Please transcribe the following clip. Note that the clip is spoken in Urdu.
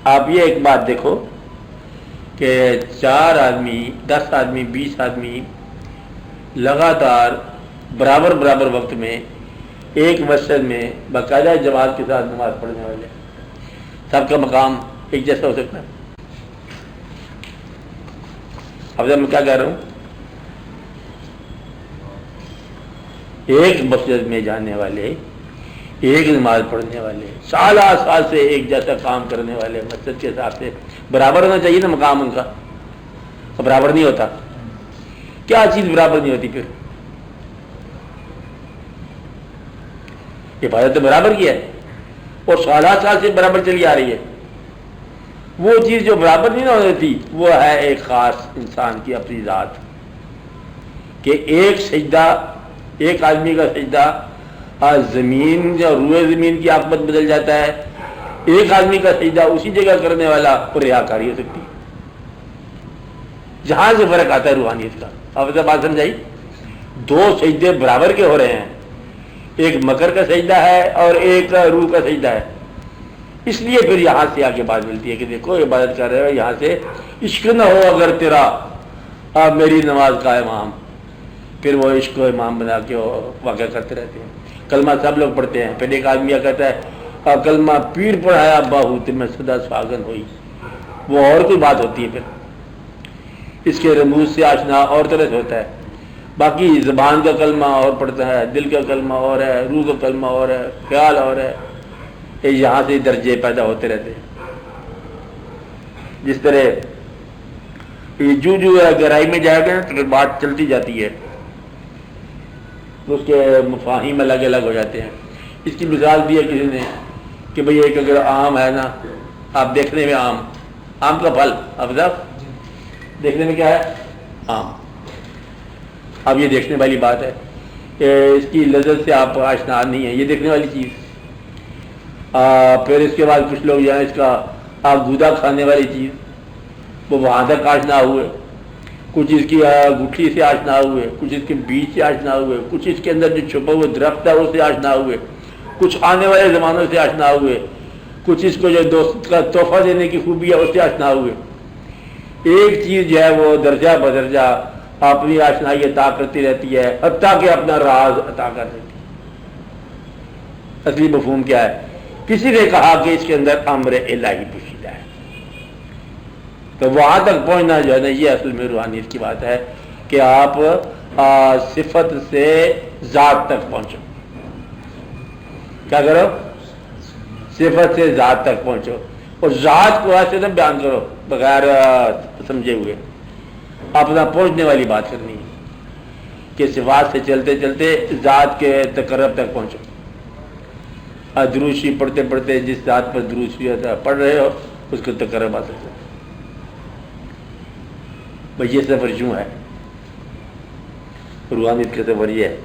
آپ یہ ایک بات دیکھو کہ 4 آدمی 10 آدمی 20 آدمی لگاتار برابر وقت میں ایک مسجد میں باقاعدہ جماعت کے ساتھ نماز پڑھنے والے، سب کا مقام ایک جیسا ہو سکتا ہے؟ اب میں کیا کہہ رہا ہوں، ایک مسجد میں جانے والے، ایک نماز پڑھنے والے، سال سے ایک جیسا کام کرنے والے، مسجد کے حساب سے برابر ہونا چاہیے نا مقام ان کا، برابر نہیں ہوتا۔ کیا چیز برابر نہیں ہوتی؟ پھر عبادت برابر کی ہے اور سال سے برابر چلی آ رہی ہے۔ وہ چیز جو برابر نہیں ہوتی تھی وہ ہے ایک خاص انسان کی اپنی ذات، کہ ایک سجدہ، ایک آدمی کا سجدہ زمین یا روئے زمین کی عاقبت بدل جاتا ہے، ایک آدمی کا سجدہ اسی جگہ کرنے والا کو ریاکاری ہو سکتی ہے۔ جہاں سے فرق آتا ہے روحانیت کا، آپ ایسا بات سمجھائی؟ 2 سجدے برابر کے ہو رہے ہیں، ایک مکر کا سجدہ ہے اور ایک روح کا سجدہ ہے، اس لیے پھر یہاں سے آگے بات ملتی ہے کہ دیکھو عبادت کر رہے ہو، یہاں سے عشق نہ ہو اگر تیرا میری نماز کا امام، پھر وہ عشق کو امام بنا کے واقعہ کرتے رہتے ہیں۔ کلمہ سب لوگ پڑھتے ہیں، پھر ایک آدمی کہتا ہے کلمہ پیر پڑھایا باہوت میں صدا ساگن ہوئی، وہ اور کوئی بات ہوتی ہے، پھر اس کے رموز سے آشنا اور طرح سے ہوتا ہے۔ باقی زبان کا کلمہ اور پڑھتا ہے، دل کا کلمہ اور ہے، روح کا کلمہ اور ہے، خیال اور ہے، یہاں سے درجے پیدا ہوتے رہتے ہیں۔ جس طرح یہ جو گہرائی میں جائے گا تو بات چلتی جاتی ہے، اس کے مفاہیم الگ الگ ہو جاتے ہیں۔ اس کی مثال دی ہے کسی نے کہ بھئی ایک اگر آم ہے نا، آپ دیکھنے میں آم کا پھل، افضل دیکھنے میں کیا ہے؟ آم۔ اب یہ دیکھنے والی بات ہے کہ اس کی لذت سے آپ آشنا نہیں ہیں، یہ دیکھنے والی چیز۔ پھر اس کے بعد کچھ لوگ یہاں اس کا آپ گودا کھانے والی چیز، وہ وہاں تک آشنا ہوئے، کچھ اس کی گٹھلی سے آشنا ہوئے، کچھ اس کے بیج سے آشنا ہوئے، کچھ اس کے اندر جو چھپا ہوا درخت ہے اس سے آشنا ہوئے، کچھ آنے والے زمانوں سے آشنا ہوئے، کچھ اس کو جو دوست کا تحفہ دینے کی خوبی ہے اس سے آشنا ہوئے۔ ایک چیز جو ہے وہ درجہ بدرجہ اپنی آشنائی عطا کرتی رہتی ہے، حتیٰ کہ اپنا راز عطا کر دیتی ہے۔ اصلی مفہوم کیا ہے؟ کسی نے کہا کہ اس کے اندر امر الہی پوشیدہ ہے، تو وہاں تک پہنچنا جو ہے نا، یہ اصل میں روحانیت کی بات ہے کہ آپ صفت سے ذات تک پہنچو۔ کیا کرو؟ صفت سے ذات تک پہنچو، اور ذات کو ایسے نہ بیان کرو بغیر سمجھے ہوئے، اپنا پہنچنے والی بات کرنی ہے کہ صفات سے چلتے چلتے ذات کے تقرب تک پہنچو۔ دروشی پڑھتے پڑھتے جس ذات پر دروشی پڑھ رہے ہو اس کو تقرب آ سکتا ہے۔ بھئی یہ سفر یوں ہے، روحانیت کا سفر یہ ہے۔